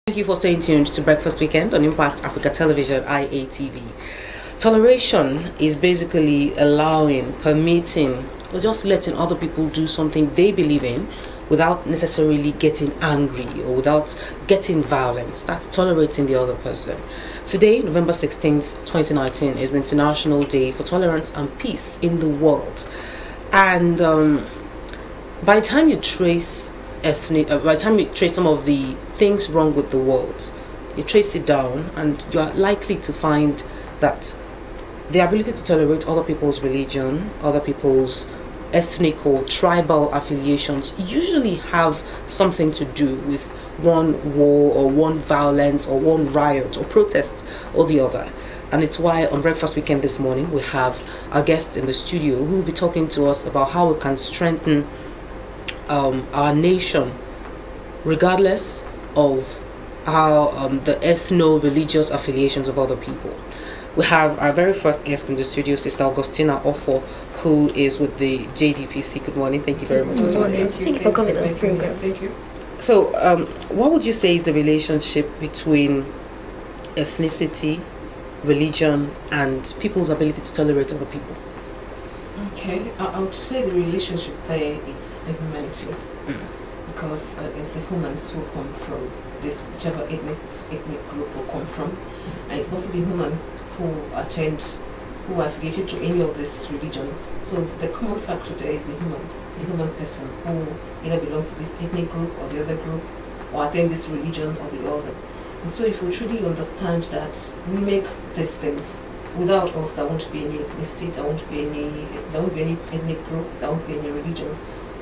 Thank you for staying tuned to Breakfast Weekend on Impact Africa Television, IATV. Toleration is basically allowing, permitting, or just letting other people do something they believe in without necessarily getting angry or without getting violence. That's tolerating the other person. Today, November 16th, 2019, is the International Day for Tolerance and Peace in the world. And by the time you trace by the time you trace some of the things wrong with the world, you trace it down, and you are likely to find that the ability to tolerate other people's religion, other people's ethnic or tribal affiliations usually have something to do with one war or one violence or one riot or protest or the other. And it's why on Breakfast Weekend this morning we have our guests in the studio who will be talking to us about how we can strengthen our nation regardless of how the ethno-religious affiliations of other people. We have our very first guest in the studio, Sister Augustina Offo, who is with the JDPC. Good morning. Thank you very much for joining us. Thank you for coming on the program. Thank you. So, what would you say is the relationship between ethnicity, religion, and people's ability to tolerate other people? Okay, I would say the relationship there is the humanity, because it's the humans who come from this whichever ethnic group will come from, and it's also the human who who are affiliated to any of these religions. So the common factor there is the human person who either belongs to this ethnic group or the other group, or attend this religion or the other. And so if we truly understand that we make these things, without us there won't be any ethnicity, there won't be any ethnic group, there won't be any religion,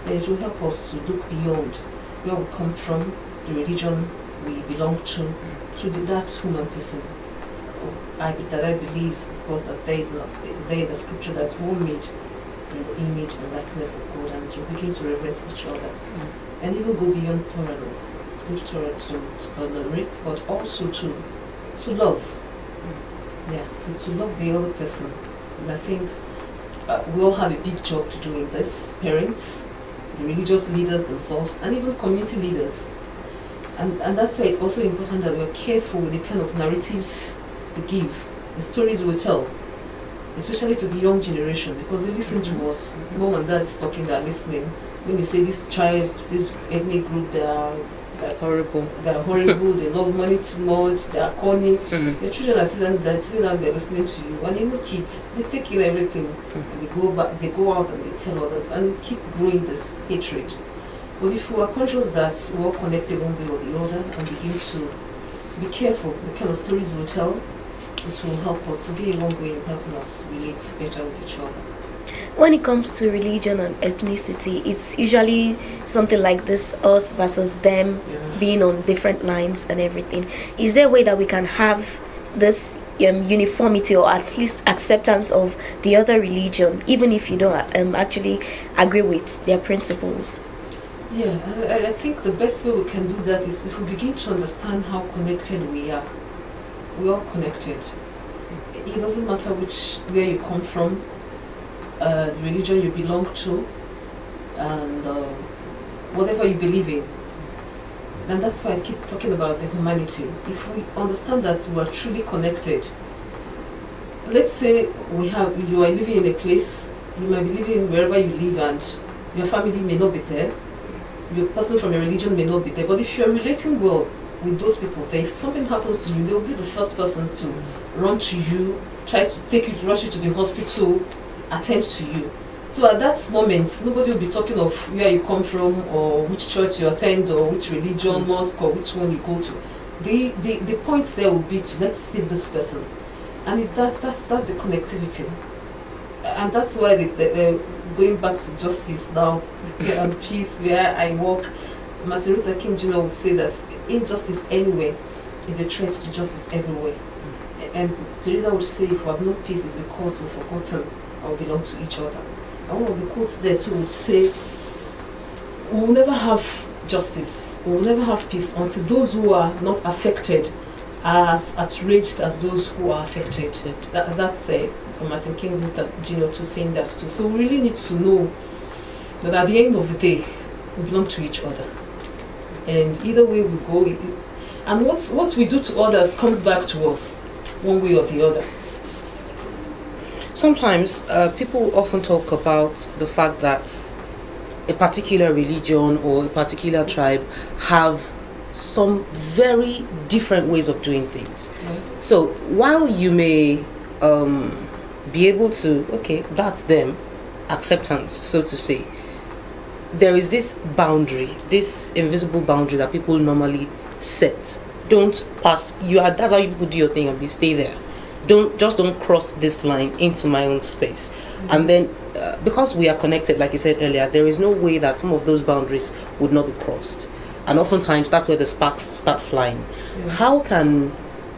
then it will help us to look beyond where we come from, the religion we belong to that human person. I believe, of course, as there is in the scripture, that we're made in the image and likeness of God, and to begin to reverence each other. And even go beyond tolerance. It's good to tolerate, but also to love. Yeah, to love the other person. And I think we all have a big job to do in this. Parents, the religious leaders themselves, and even community leaders. And that's why it's also important that we're careful with the kind of narratives we give, the stories we tell, especially to the young generation, because they listen to us. Mom and dad is talking, they're listening. When you say this tribe, this ethnic group, they're horrible, they love money too much, they are corny. Your children are sitting down there listening to you. And even kids, they take in everything, and they go out and they tell others, and keep growing this hatred. But if we are conscious that we're all connected one way or the other, and begin to be careful the kind of stories we tell, it will help us to get a long way in helping us relate better with each other. When it comes to religion and ethnicity, it's usually something like this, us versus them, being on different lines and everything. Is there a way that we can have this uniformity, or at least acceptance of the other religion, even if you don't actually agree with their principles? Yeah, I think the best way we can do that is if we begin to understand how connected we are. We're all connected. It doesn't matter where you come from, the religion you belong to, and whatever you believe in. And that's why I keep talking about the humanity. If we understand that we are truly connected, let's say you are living in a place, you might be living wherever you live, and your family may not be there, your person from your religion may not be there, but if you are relating well with those people there, if something happens to you, they'll be the first persons to run to you, try to rush you to the hospital, attend to you. So at that moment, nobody will be talking of where you come from, or which church you attend, or which religion, mosque, or which one you go to. The point there will be to, let's save this person. And it's that's the connectivity. And that's why the going back to justice now and peace, where I work, Martin Luther King Jr. would say that injustice anywhere is a threat to justice everywhere. And Teresa would say, if we have no peace, it's because we've forgotten or belong to each other. And one of the quotes there too would say, we will never have justice, we will never have peace until those who are not affected are as outraged as those who are affected. That's Martin King Luther Jr. too saying that too. So we really need to know that at the end of the day, we belong to each other. And either way we go, And what we do to others comes back to us, one way or the other. Sometimes people often talk about the fact that a particular religion or a particular tribe have some very different ways of doing things. So while you may be able to, okay, that's them, acceptance, so to say, there is this boundary, this invisible boundary that people normally set. Don't pass. That's how you people do your thing, and you stay there. Don't cross this line into my own space. And then because we are connected, like you said earlier, there is no way that some of those boundaries would not be crossed. And oftentimes that's where the sparks start flying. How can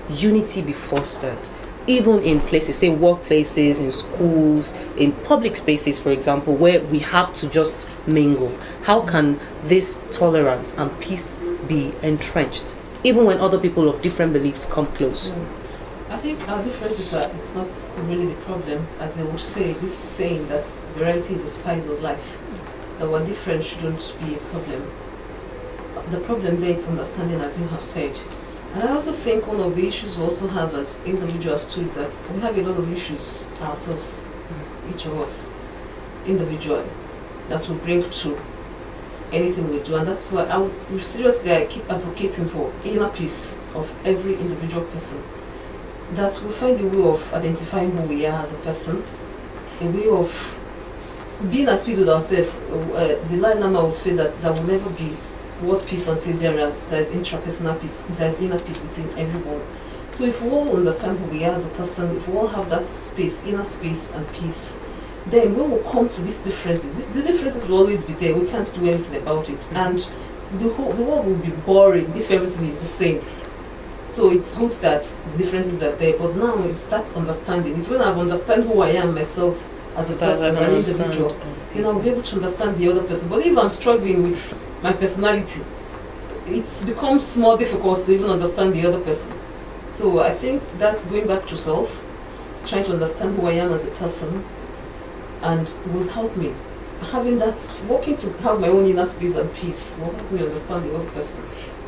unity be fostered, even in places, say workplaces, in schools, in public spaces, for example, where we have to just mingle? How can this tolerance and peace be entrenched, even when other people of different beliefs come close? I think our differences are, it's not really the problem, as they would say, this saying that variety is the spice of life, that we're different shouldn't be a problem. The problem there is understanding, as you have said. And I also think one of the issues we also have as individuals too is that we have a lot of issues ourselves, each of us, individually, that will bring to anything we do. And that's why I keep advocating for inner peace of every individual person. That we find a way of identifying who we are as a person, a way of being at peace with ourselves. The line I would say that there will never be world peace until there is intrapersonal peace, there is inner peace within everyone. So if we all understand who we are as a person, if we all have that space, inner space and peace, then when we come to these differences, the differences will always be there. We can't do anything about it, and the world will be boring if everything is the same. So it's good that the differences are there, but now it's that understanding. It's when I understand who I am myself as a person, as an individual, I'll be able to understand the other person. But if I'm struggling with my personality, it becomes more difficult to even understand the other person. So I think that's going back to self, trying to understand who I am as a person, and will help me. Having that, working to have my own inner space and peace will help me understand the other person.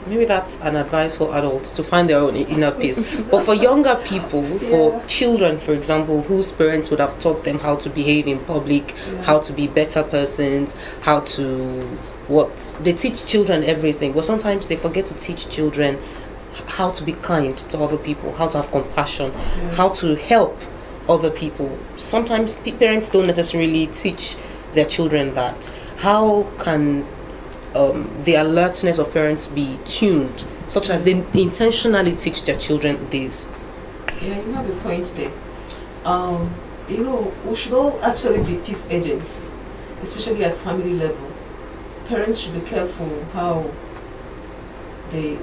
Maybe that's an advice for adults to find their own inner peace. But for younger people, for children, for example, whose parents would have taught them how to behave in public, how to be better persons, how to they teach children everything. But sometimes they forget to teach children how to be kind to other people, how to have compassion, how to help other people. Sometimes parents don't necessarily teach their children that. How can the alertness of parents be tuned such that they intentionally teach their children this? Yeah, you have a point there. We should all actually be peace agents, especially at family level. Parents should be careful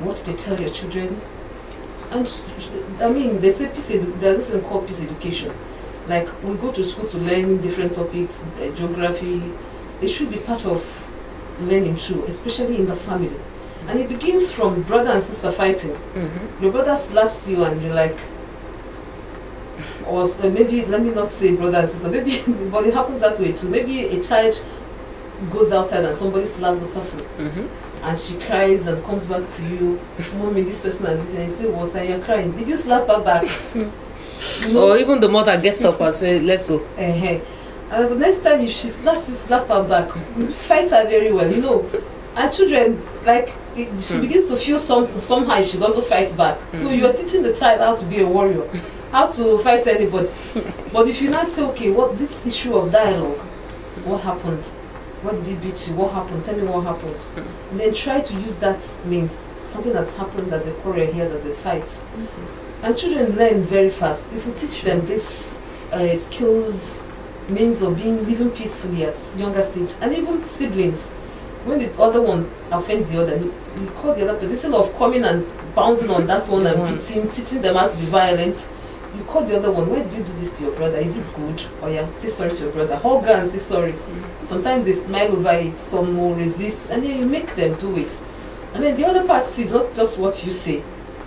what they tell their children. And I mean, they say there's this thing called peace education. Like, we go to school to learn different topics, geography. It should be part of learning too, especially in the family. And it begins from brother and sister fighting. Your brother slaps you and you're like, or maybe, let me not say brother and sister, maybe, but it happens that way too. Maybe a child goes outside and somebody slaps the person, and she cries and comes back to you, Mommy, this person has been, and you say, what? And you're crying. Did you slap her back? Or even the mother gets up and says, let's go. And the next time if she slaps you, slap her back. Fight her very well, And children, like, she begins to feel somehow if she doesn't fight back. So you're teaching the child how to be a warrior, how to fight anybody. But if you not say, okay, what this issue of dialogue, what happened? Why did he beat you? What happened? Tell me what happened. And then try to use that means something that's happened, there's a quarrel here, there's a fight. And children learn very fast. If we teach them this skills, means of living peacefully at younger stage, and even siblings, when the other one offends the other, you call the other person, instead of coming and bouncing on that one and beating, teaching them how to be violent, you call the other one. Why did you do this to your brother? Is it good? Or say sorry to your brother. Hug her and say sorry. Sometimes they smile over it, some will resist, and then you make them do it. And then the other part too is not just what you say.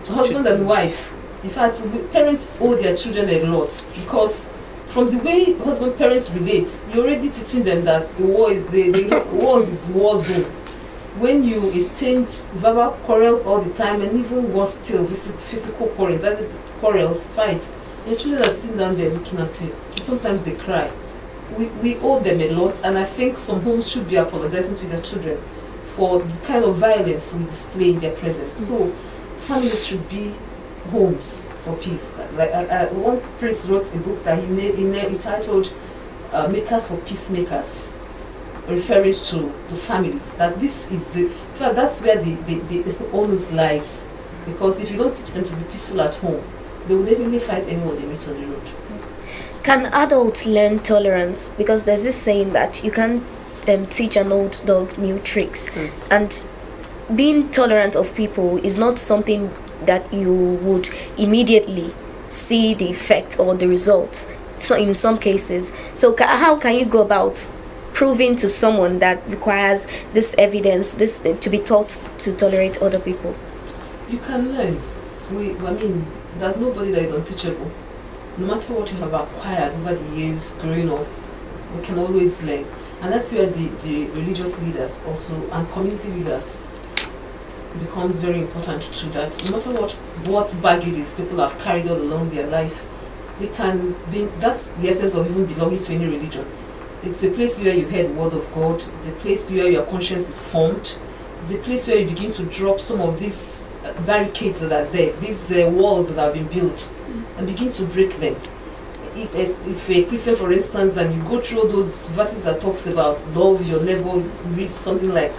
Husband and wife, in fact, parents owe their children a lot, because from the way husband parents relate, you're already teaching them that the world is war zone. when you exchange verbal quarrels all the time, and even worse still, physical quarrels, that is quarrels, fights, your children are sitting down there looking at you. Sometimes they cry. We owe them a lot, and I think some homes should be apologizing to their children for the kind of violence we display in their presence. So families should be homes for peace. Like one priest wrote a book that he titled "Makers for Peacemakers," referring to the families. That this is that's where the onus lies, because if you don't teach them to be peaceful at home, they will definitely fight anyone they meet on the road. Can adults learn tolerance? Because there's this saying that you can teach an old dog new tricks, and being tolerant of people is not something that you would immediately see the effect or the results. So in some cases, so how can you go about proving to someone that requires this evidence, this to be taught to tolerate other people? You can learn. I mean, there's nobody that is unteachable. No matter what you have acquired over the years growing up, we can always learn. And that's where the religious leaders also, and community leaders, becomes very important to that. No matter what baggages people have carried all along their life, they can be, that's the essence of even belonging to any religion. It's a place where you hear the word of God. It's a place where your conscience is formed. It's a place where you begin to drop some of these barricades that are there, these walls that have been built, and begin to break them. If you're a Christian, for instance, and you go through those verses that talks about love your neighbor, read something like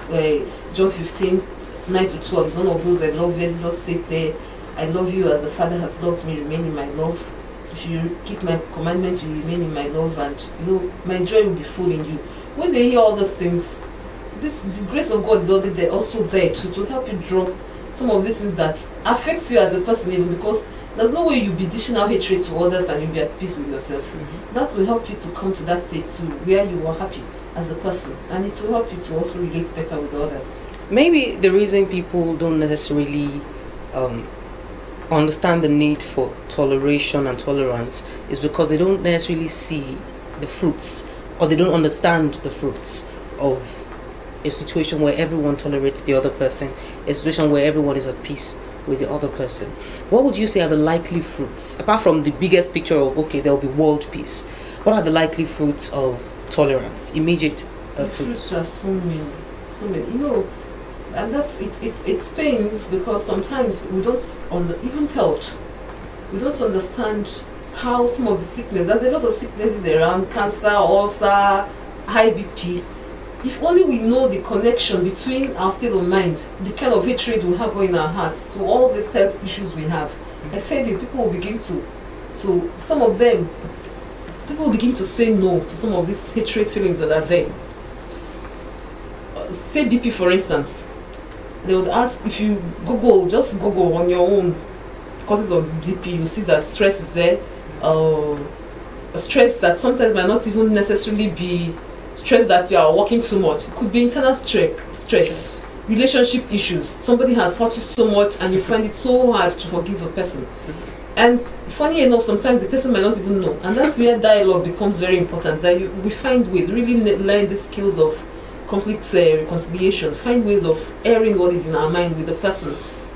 John 15, 9-12. It's one of those I love where Jesus said there, I love you as the Father has loved me, remain in my love. If you keep my commandments, you remain in my love, and my joy will be full in you. When they hear all those things, the grace of God is also there to help you drop some of these things that affects you as a person, even because there's no way you'll be dishing out hatred to others and you'll be at peace with yourself. That will help you to come to that state too, where you are happy as a person, and it will help you to also relate better with others. Maybe the reason people don't necessarily understand the need for toleration and tolerance is because they don't necessarily see the fruits, or they don't understand the fruits of a situation where everyone tolerates the other person, a situation where everyone is at peace with the other person. What would you say are the likely fruits, apart from the biggest picture of, okay, there will be world peace? What are the likely fruits of tolerance, immediate fruits? Are so many, and that's it pains, because sometimes we don't even health, we don't understand how some of the sickness, there's a lot of sicknesses around, cancer, ulcer, high BP. If only we know the connection between our state of mind, the kind of hatred we have in our hearts, to all these health issues we have, I tell you, people will begin to some of them, people will begin to say no to some of these hatred feelings that are there. Say BP, for instance. They would ask, if you just Google on your own causes of BP, you see that stress is there. Stress that sometimes might not even necessarily be stress that you are working too much. It could be internal stress, relationship issues. Somebody has hurt you so much and you find it so hard to forgive a person. And funny enough, sometimes the person might not even know. And that's where dialogue becomes very important. That we find ways, really learn the skills of conflict reconciliation, find ways of airing what is in our mind with the person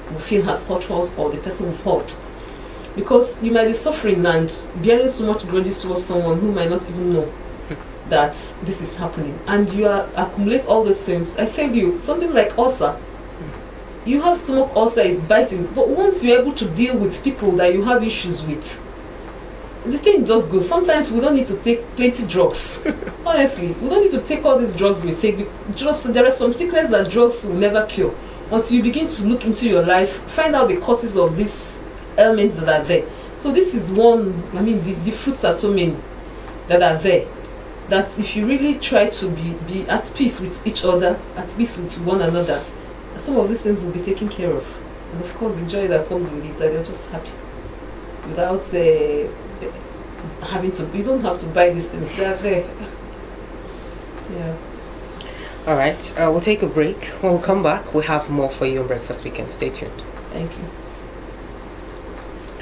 who feel has hurt us, or the person who hurt. Because you might be suffering and bearing so much grudges towards someone who might not even know that this is happening, and you accumulate all these things. I tell you, something like ulcer, you have stomach ulcer, is biting, but once you're able to deal with people that you have issues with, the thing just goes. Sometimes we don't need to take plenty drugs. Honestly, we don't need to take all these drugs we take. Just there are some sickness that drugs will never cure. Until you begin to look into your life, find out the causes of these elements that are there. So this is one. I mean, the fruits are so many that are there, that if you really try to be at peace with each other, at peace with one another, some of these things will be taken care of. And of course, the joy that comes with it, that you're just happy. Without having to, you don't have to buy these things, they are there. Yeah. All right, we'll take a break. When we come back, we'll have more for you on Breakfast Weekend. Stay tuned. Thank you.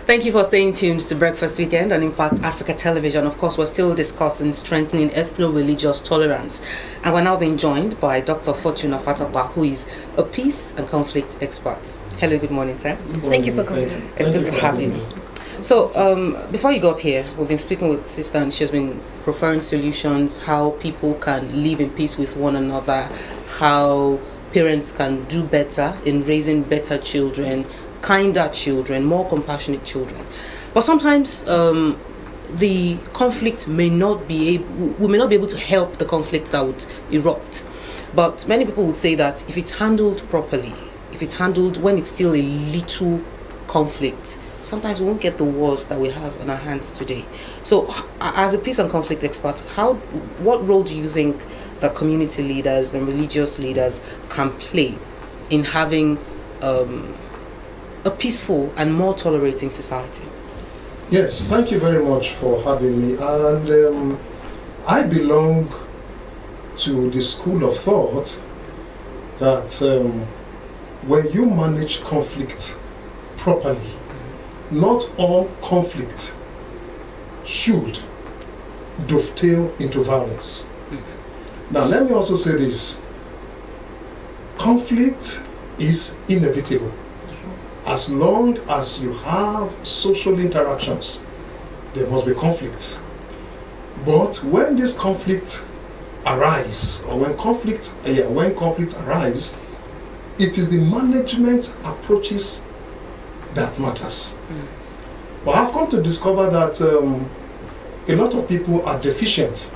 Thank you for staying tuned to Breakfast Weekend on Impact Africa Television. Of course, we're still discussing strengthening ethno-religious tolerance. And we're now being joined by Dr. Fortuna Fatapa, who is a peace and conflict expert. Hello, good morning, sir. Thank you for coming. It's good to have you. So, before you got here, we've been speaking with Sister and she's been preferring solutions, how people can live in peace with one another, how parents can do better in raising better children, kinder children, more compassionate children. But sometimes the conflict may not be we may not be able to help the conflict that would erupt. But many people would say that if it's handled properly, if it's handled when it's still a little conflict, sometimes we won't get the wars that we have on our hands today. So as a peace and conflict expert, what role do you think that community leaders and religious leaders can play in having a peaceful and more tolerating society? Yes, thank you very much for having me. And I belong to the school of thought that when you manage conflict properly, not all conflict should dovetail into violence. Now, let me also say this. Conflict is inevitable. As long as you have social interactions, there must be conflicts. But when this conflict arise, or when conflicts arise, it is the management approaches that matters. But I've come to discover that a lot of people are deficient,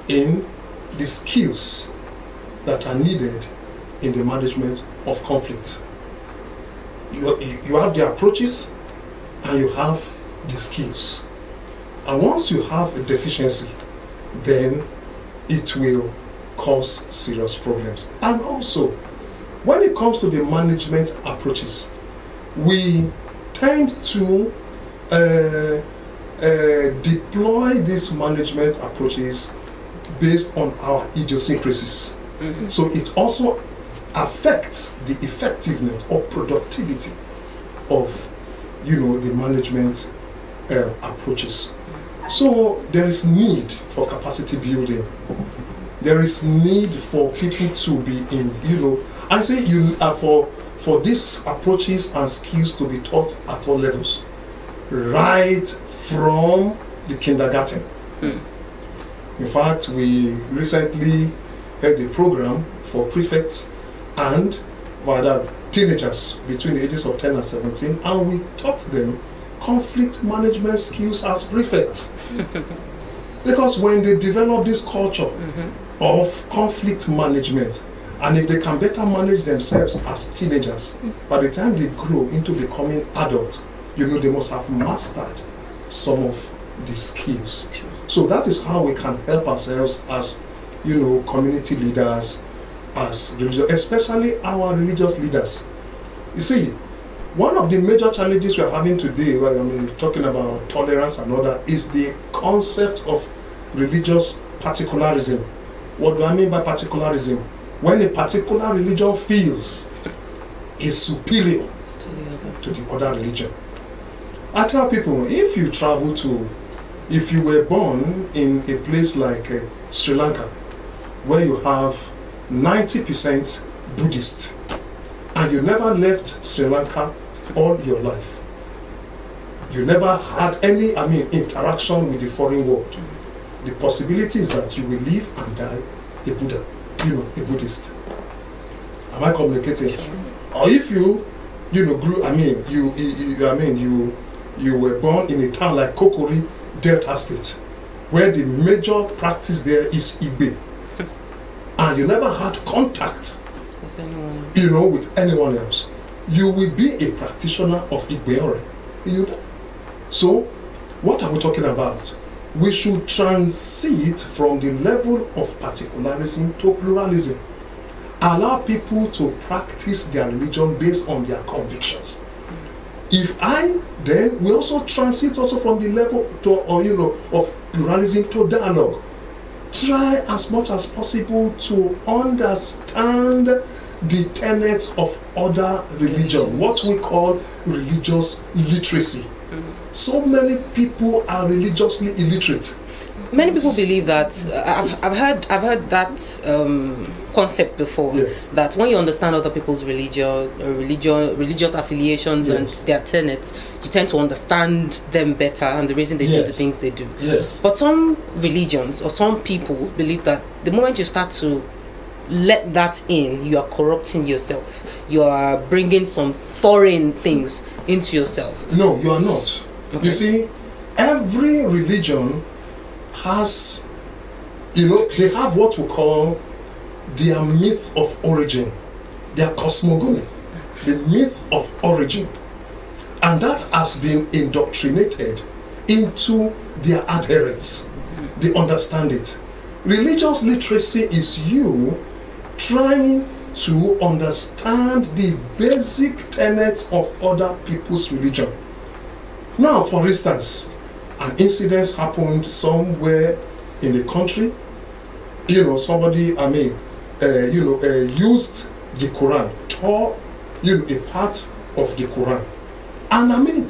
in the skills that are needed in the management of conflict. You have the approaches and you have the skills. And once you have a deficiency, then it will cause serious problems. And also, when it comes to the management approaches, we tend to deploy these management approaches based on our idiosyncrasies. So it also affects the effectiveness or productivity of the management approaches. So there is need for capacity building. There is need for people to be in, I say for these approaches and skills to be taught at all levels, right from the kindergarten. In fact, we recently had a program for prefects and rather teenagers between the ages of 10 and 17, and we taught them conflict management skills as prefects. Because when they develop this culture of conflict management, and if they can better manage themselves as teenagers, by the time they grow into becoming adults, they must have mastered some of the skills. So that is how we can help ourselves as community leaders, as religious, especially our religious leaders. You see, one of the major challenges we are having today, talking about tolerance and all that, is the concept of religious particularism. What do I mean by particularism? When a particular religion feels is superior to the other religion. I tell people, if you were born in a place like Sri Lanka, where you have 90% Buddhist, and you never left Sri Lanka all your life, you never had any interaction with the foreign world, the possibility is that you will live and die a Buddha, a Buddhist. Am I communicating? Or if you grew, you were born in a town like Kokori, Delta State, where the major practice there is Igbe, and you never had contact with anyone else, you will be a practitioner of Igbe. So what are we talking about? We should transit from the level of particularism to pluralism. Allow people to practice their religion based on their convictions. Then we also transit also from the level of pluralism to dialogue. Try as much as possible to understand the tenets of other religion, what we call religious literacy. So many people are religiously illiterate. Many people believe that I've heard that concept before. Yes. That when you understand other people's religious affiliations Yes. and their tenets, you tend to understand them better and the reason they do the Yes. things they do. Yes. But some religions or some people believe that the moment you start to let that in, you are corrupting yourself. You are bringing some foreign things into yourself. No, you are not. Okay. You see, every religion has, they have what we call their myth of origin, their cosmogony, the myth of origin. And that has been indoctrinated into their adherents. They understand it. Religious literacy is you trying to understand the basic tenets of other people's religion. Now, for instance, an incident happened somewhere in the country. Somebody, used the Quran, tore, a part of the Quran. And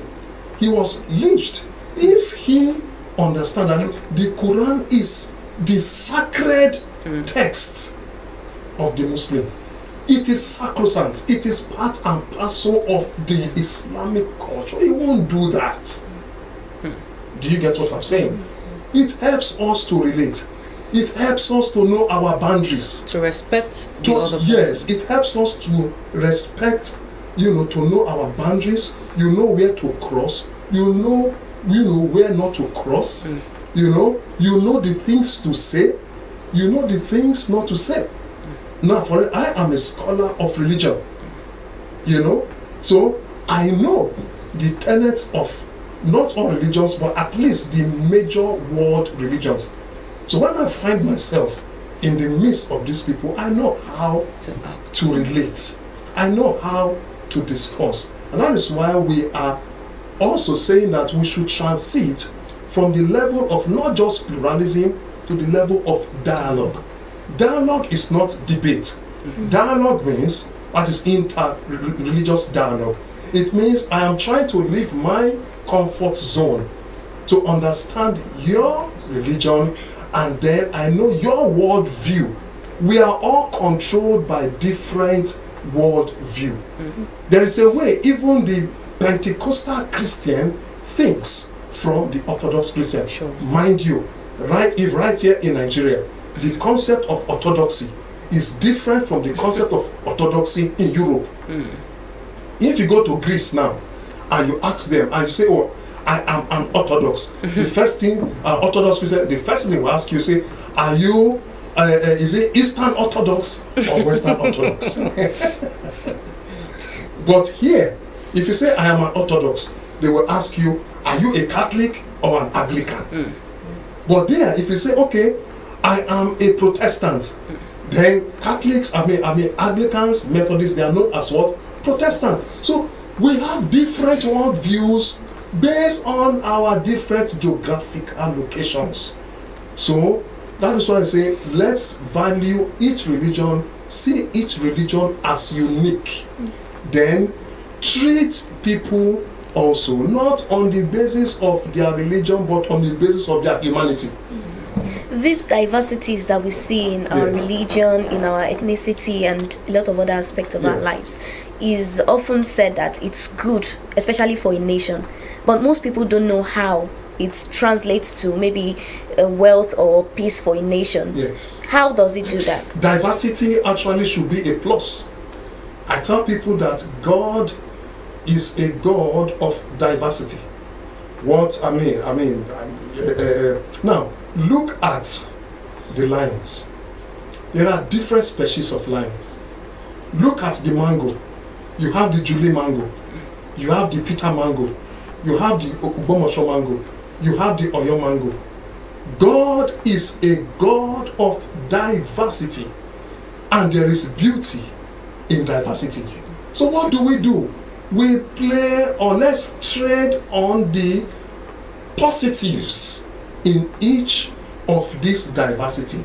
he was lynched. If he understands that the Quran is the sacred text of the Muslim, it is sacrosanct, it is part and parcel of the Islamic culture, he won't do that. Do you get what I'm saying? It helps us to relate. It helps us to know our boundaries. To respect the other person. Yes, it helps us to respect, to know our boundaries. You know where to cross. You know where not to cross. You know the things to say. You know the things not to say. Now, I am a scholar of religion. So I know the tenets of not all religions, but at least the major world religions. So when I find myself in the midst of these people, I know how to relate. I know how to discuss. And that is why we are also saying that we should transit from the level of not just pluralism to the level of dialogue. Dialogue is not debate. Dialogue means, that is inter-religious dialogue. It means I am trying to leave my comfort zone to understand your religion, and then I know your world view. We are all controlled by different world view. There is a way even the Pentecostal Christian thinks from the Orthodox Christian. Sure. Mind you, right here in Nigeria, the concept of orthodoxy is different from the concept of orthodoxy in Europe. If you go to Greece now and you ask them and you say, oh, I am an Orthodox, the first thing Orthodox Christian, the first thing they will ask you, say, are you is it Eastern Orthodox or Western Orthodox? But here, if you say I am an Orthodox, they will ask you, are you a Catholic or an Anglican? But there, if you say, okay, I am a Protestant, then Catholics, Anglicans, Methodists, they are known as what? Protestant. So we have different worldviews based on our different geographical locations. So that is why I say, let's value each religion, see each religion as unique. Then treat people also not on the basis of their religion, but on the basis of their humanity. These diversities that we see in our religion, in our ethnicity, and a lot of other aspects of our lives, is often said that it's good, especially for a nation. But most people don't know how it translates to maybe wealth or peace for a nation. Yes. How does it do that? Diversity actually should be a plus. I tell people that God is a God of diversity. What I mean, now look at the lions. There are different species of lions. Look at the mango. You have the Julie mango. You have the Peter mango. You have the Ogbomoso mango. You have the Oyo mango. God is a God of diversity, and there is beauty in diversity. So what do? We play, or let's trade on the positives in each of this diversity.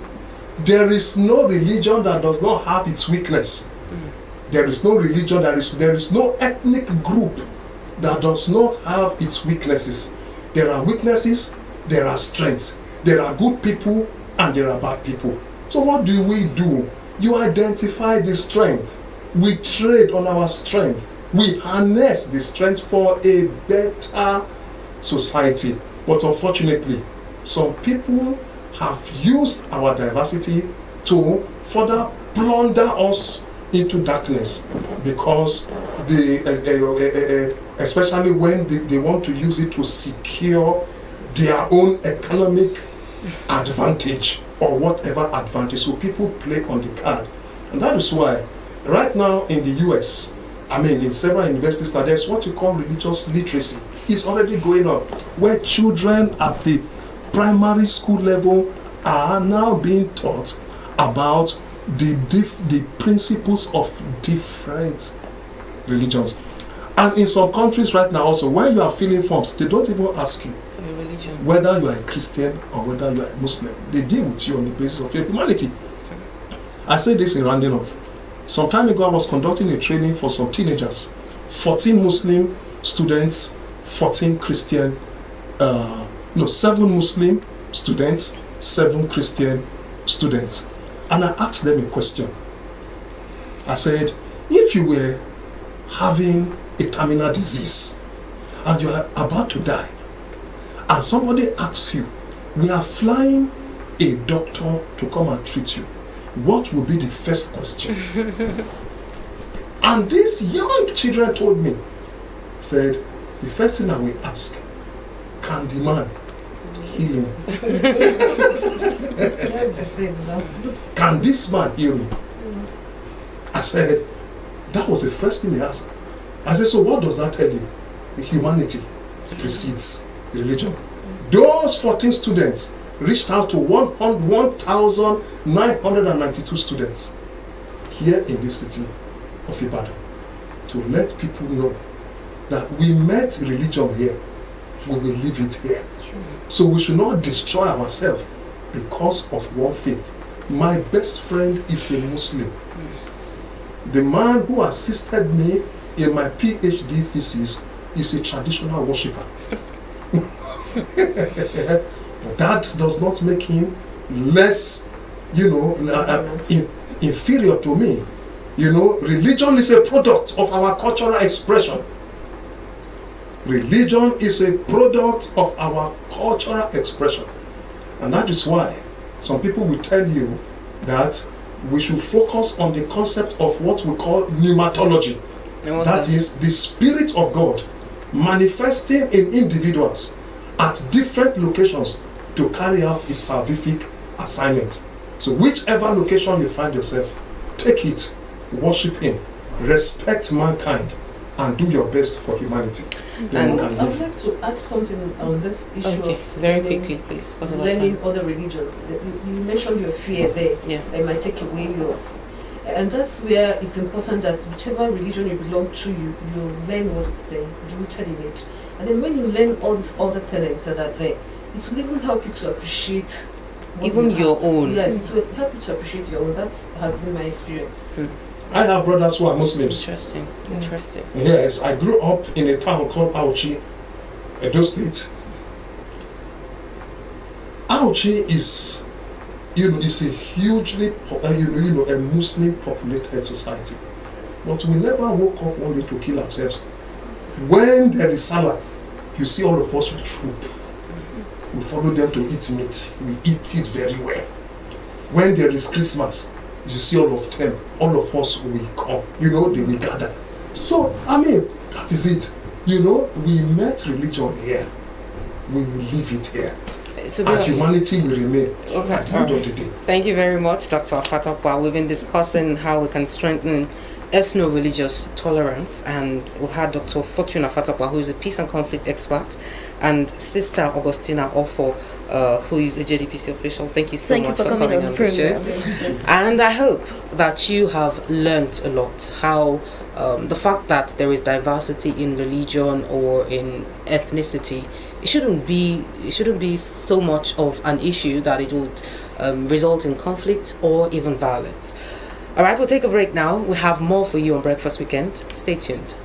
There is no religion that does not have its weakness. There is no religion, there is no ethnic group that does not have its weaknesses. There are weaknesses, there are strengths. There are good people and there are bad people. So what do? You identify the strength. We trade on our strength. We harness the strength for a better society. But unfortunately, some people have used our diversity to further plunder us into darkness, because they, especially when they want to use it to secure their own economic advantage or whatever advantage. So people play on the card. And that is why right now in the US, in several universities now, there's what you call religious literacy. It's already going on, where children at the primary school level are now being taught about the principles of different religions. And in some countries right now also, when you are filling forms, they don't even ask you whether you are a Christian or whether you are a Muslim. They deal with you on the basis of your humanity. I say this in rounding off. Some time ago, I was conducting a training for some teenagers. 14 Muslim students, 14 Christian, 7 Muslim students, 7 Christian students. And I asked them a question. I said, if you were having a terminal disease and you are about to die, and somebody asks you, we are flying a doctor to come and treat you, what will be the first question? And these young children told me, said, the first thing I will ask, can the man heal me? Can this man heal me? I said, that was the first thing he asked. I said, so what does that tell you? The humanity precedes religion. Those 14 students reached out to 1,992 students here in this city of Ibadan to let people know that we met religion here, we will leave it here. So we should not destroy ourselves because of one faith. My best friend is a Muslim. The man who assisted me in my PhD thesis is a traditional worshipper. That does not make him less, inferior to me. Religion is a product of our cultural expression. Religion is a product of our cultural expression. And that is why some people will tell you that we should focus on the concept of what we call pneumatology. That is the Spirit of God manifesting in individuals at different locations to carry out his salvific assignment. So whichever location you find yourself, take it, worship him, respect mankind, and do your best for humanity. And I would like to add something on this issue of very quickly, please. Learning other religions. You mentioned your fear there. Yeah. That might take away yours. And that's where it's important that whichever religion you belong to, you learn what is there, rooted in it. And then when you learn all these other talents that are there, it will even help you to appreciate even your own. Yes, it will help you to appreciate your own. That has been my experience. I have brothers who are Muslims. Interesting. Interesting. Yes, I grew up in a town called Auchi, Edo State. Auchi is, is a hugely, a Muslim populated society. But we never woke up one day to kill ourselves. When there is Salah, you see all of us with troop. We follow them to eat meat. We eat it very well. When there is Christmas, you see all of them, all of us will come, they will gather. So, that is it. We met religion here. We will leave it here. And humanity will remain at the end of the day. Thank you very much, Dr. Afatokwa. We've been discussing how we can strengthen ethno-religious tolerance, and we've had Dr. Fortune Afatokwa, who is a peace and conflict expert, and Sister Augustina Ofo, who is a JDPC official. Thank you so much for coming on the show. And I hope that you have learned a lot, how the fact that there is diversity in religion or in ethnicity, it shouldn't be so much of an issue that it would result in conflict or even violence. All right, we'll take a break now. We have more for you on Breakfast Weekend. Stay tuned.